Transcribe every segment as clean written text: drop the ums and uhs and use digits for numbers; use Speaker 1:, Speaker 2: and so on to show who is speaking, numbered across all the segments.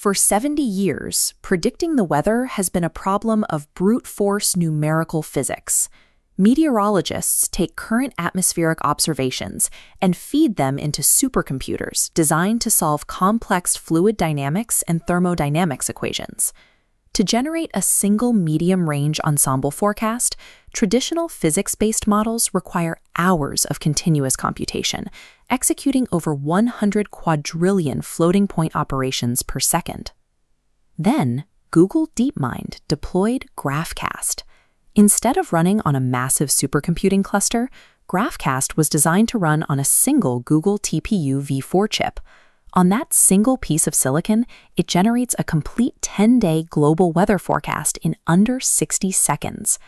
Speaker 1: For 70 years, predicting the weather has been a problem of brute force numerical physics. Meteorologists take current atmospheric observations and feed them into supercomputers designed to solve complex fluid dynamics and thermodynamics equations. To generate a single medium-range ensemble forecast, traditional physics-based models require hours of continuous computation, executing over 100 quadrillion floating-point operations per second. Then, Google DeepMind deployed GraphCast. Instead of running on a massive supercomputing cluster, GraphCast was designed to run on a single Google TPU v4 chip. On that single piece of silicon, it generates a complete 10-day global weather forecast in under 60 seconds.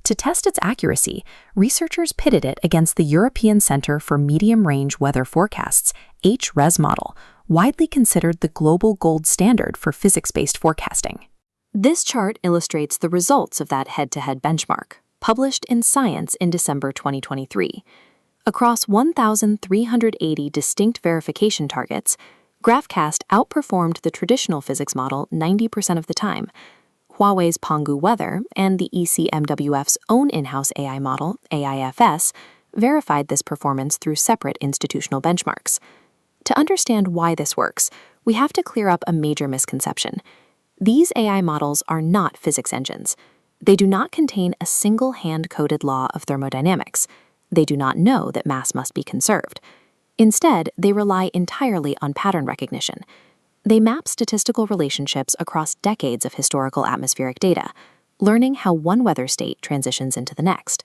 Speaker 1: To test its accuracy, researchers pitted it against the European Center for Medium-Range Weather Forecasts, HRES model, widely considered the global gold standard for physics-based forecasting. This chart illustrates the results of that head-to-head benchmark, published in Science in December 2023. Across 1,380 distinct verification targets, GraphCast outperformed the traditional physics model 90% of the time. Huawei's Pangu Weather and the ECMWF's own in-house AI model, AIFS, verified this performance through separate institutional benchmarks. To understand why this works, we have to clear up a major misconception. These AI models are not physics engines. They do not contain a single hand-coded law of thermodynamics. They do not know that mass must be conserved. Instead, they rely entirely on pattern recognition. They map statistical relationships across decades of historical atmospheric data, learning how one weather state transitions into the next.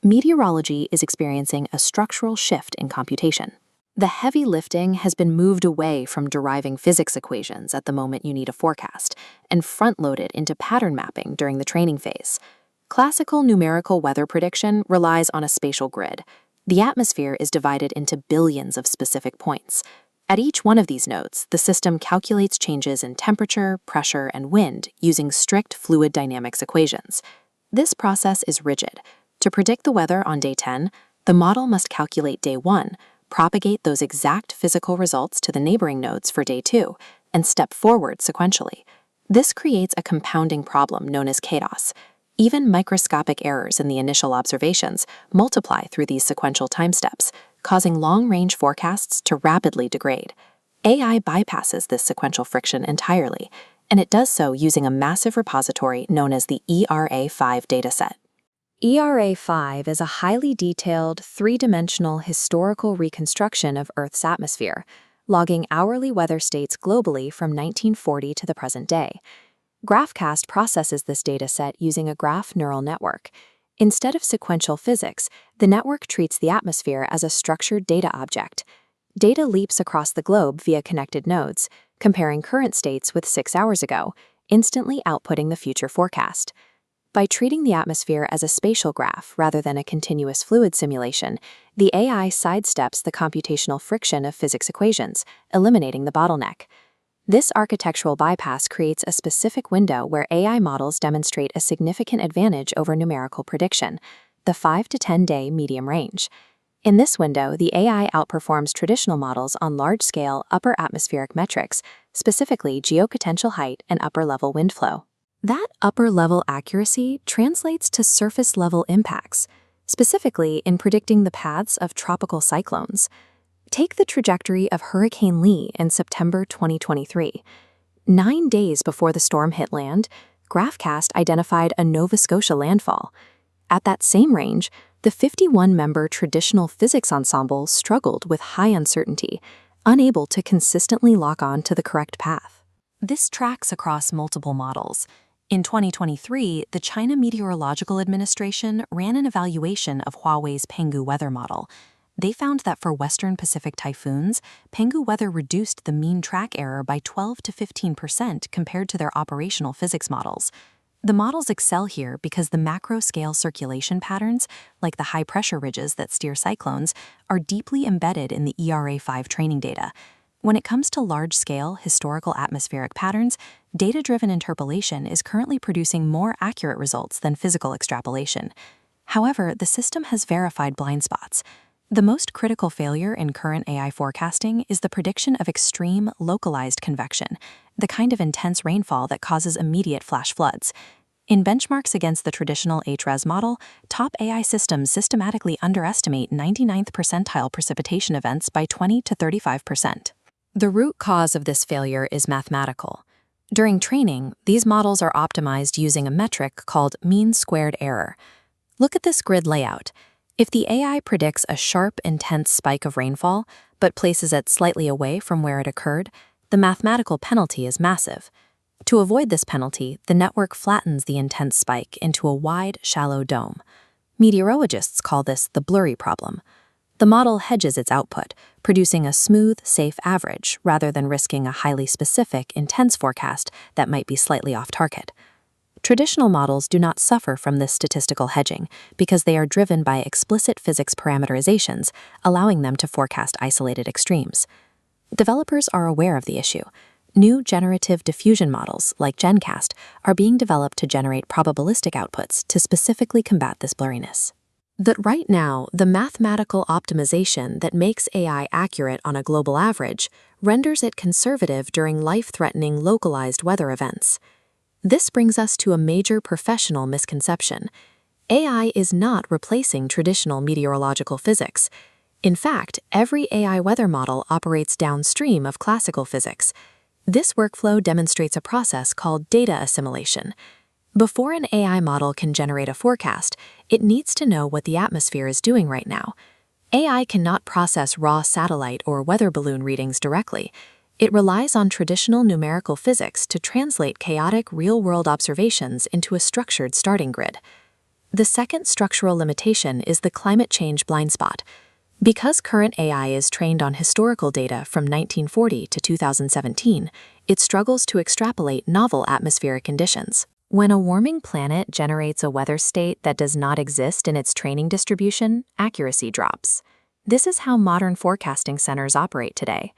Speaker 1: Meteorology is experiencing a structural shift in computation. The heavy lifting has been moved away from deriving physics equations at the moment you need a forecast and front-loaded into pattern mapping during the training phase. Classical numerical weather prediction relies on a spatial grid. The atmosphere is divided into billions of specific points. At each one of these nodes, the system calculates changes in temperature, pressure, and wind using strict fluid dynamics equations. This process is rigid. To predict the weather on day 10, the model must calculate day 1, propagate those exact physical results to the neighboring nodes for day 2, and step forward sequentially. This creates a compounding problem known as chaos. Even microscopic errors in the initial observations multiply through these sequential time steps, causing long-range forecasts to rapidly degrade. AI bypasses this sequential friction entirely, and it does so using a massive repository known as the ERA5 dataset. ERA5 is a highly detailed, three-dimensional historical reconstruction of Earth's atmosphere, logging hourly weather states globally from 1940 to the present day. GraphCast processes this dataset using a graph neural network. Instead of sequential physics, the network treats the atmosphere as a structured data object. Data leaps across the globe via connected nodes, comparing current states with 6 hours ago, instantly outputting the future forecast. By treating the atmosphere as a spatial graph rather than a continuous fluid simulation, the AI sidesteps the computational friction of physics equations, eliminating the bottleneck. This architectural bypass creates a specific window where AI models demonstrate a significant advantage over numerical prediction, the 5 to 10-day medium range. In this window, the AI outperforms traditional models on large-scale upper atmospheric metrics, specifically geopotential height and upper-level wind flow. That upper-level accuracy translates to surface-level impacts, specifically in predicting the paths of tropical cyclones. Take the trajectory of Hurricane Lee in September 2023. 9 days before the storm hit land, GraphCast identified a Nova Scotia landfall. At that same range, the 51-member traditional physics ensemble struggled with high uncertainty, unable to consistently lock on to the correct path. This tracks across multiple models. In 2023, the China Meteorological Administration ran an evaluation of Huawei's Pangu weather model. They found that for Western Pacific typhoons, Pangu weather reduced the mean track error by 12 to 15% compared to their operational physics models. The models excel here because the macro-scale circulation patterns, like the high-pressure ridges that steer cyclones, are deeply embedded in the ERA5 training data. When it comes to large-scale historical atmospheric patterns, data-driven interpolation is currently producing more accurate results than physical extrapolation. However, the system has verified blind spots. The most critical failure in current AI forecasting is the prediction of extreme, localized convection, the kind of intense rainfall that causes immediate flash floods. In benchmarks against the traditional HRES model, top AI systems systematically underestimate 99th percentile precipitation events by 20 to 35%. The root cause of this failure is mathematical. During training, these models are optimized using a metric called mean squared error. Look at this grid layout. If the AI predicts a sharp, intense spike of rainfall, but places it slightly away from where it occurred, the mathematical penalty is massive. To avoid this penalty, the network flattens the intense spike into a wide, shallow dome. Meteorologists call this the blurry problem. The model hedges its output, producing a smooth, safe average rather than risking a highly specific, intense forecast that might be slightly off target. Traditional models do not suffer from this statistical hedging because they are driven by explicit physics parameterizations, allowing them to forecast isolated extremes. Developers are aware of the issue. New generative diffusion models, like GenCast, are being developed to generate probabilistic outputs to specifically combat this blurriness. That right now, the mathematical optimization that makes AI accurate on a global average renders it conservative during life-threatening localized weather events. This brings us to a major professional misconception. AI is not replacing traditional meteorological physics. In fact, every AI weather model operates downstream of classical physics. This workflow demonstrates a process called data assimilation. Before an AI model can generate a forecast, it needs to know what the atmosphere is doing right now. AI cannot process raw satellite or weather balloon readings directly. It relies on traditional numerical physics to translate chaotic real-world observations into a structured starting grid. The second structural limitation is the climate change blind spot. Because current AI is trained on historical data from 1940 to 2017, it struggles to extrapolate novel atmospheric conditions. When a warming planet generates a weather state that does not exist in its training distribution, accuracy drops. This is how modern forecasting centers operate today.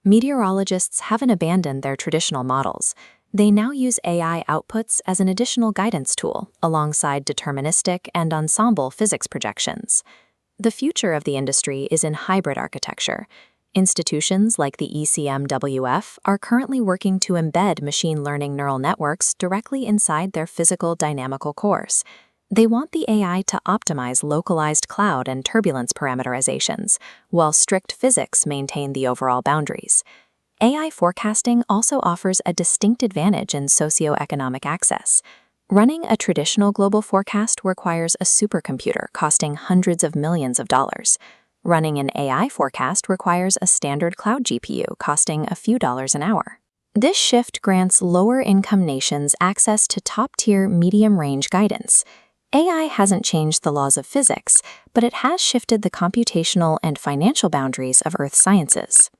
Speaker 1: Meteorologists haven't abandoned their traditional models. They now use AI outputs as an additional guidance tool, alongside deterministic and ensemble physics projections. The future of the industry is in hybrid architecture. Institutions like the ECMWF are currently working to embed machine learning neural networks directly inside their physical dynamical cores. They want the AI to optimize localized cloud and turbulence parameterizations, while strict physics maintain the overall boundaries. AI forecasting also offers a distinct advantage in socioeconomic access. Running a traditional global forecast requires a supercomputer costing hundreds of millions of dollars. Running an AI forecast requires a standard cloud GPU costing a few dollars an hour. This shift grants lower-income nations access to top-tier medium-range guidance. AI hasn't changed the laws of physics, but it has shifted the computational and financial boundaries of Earth sciences.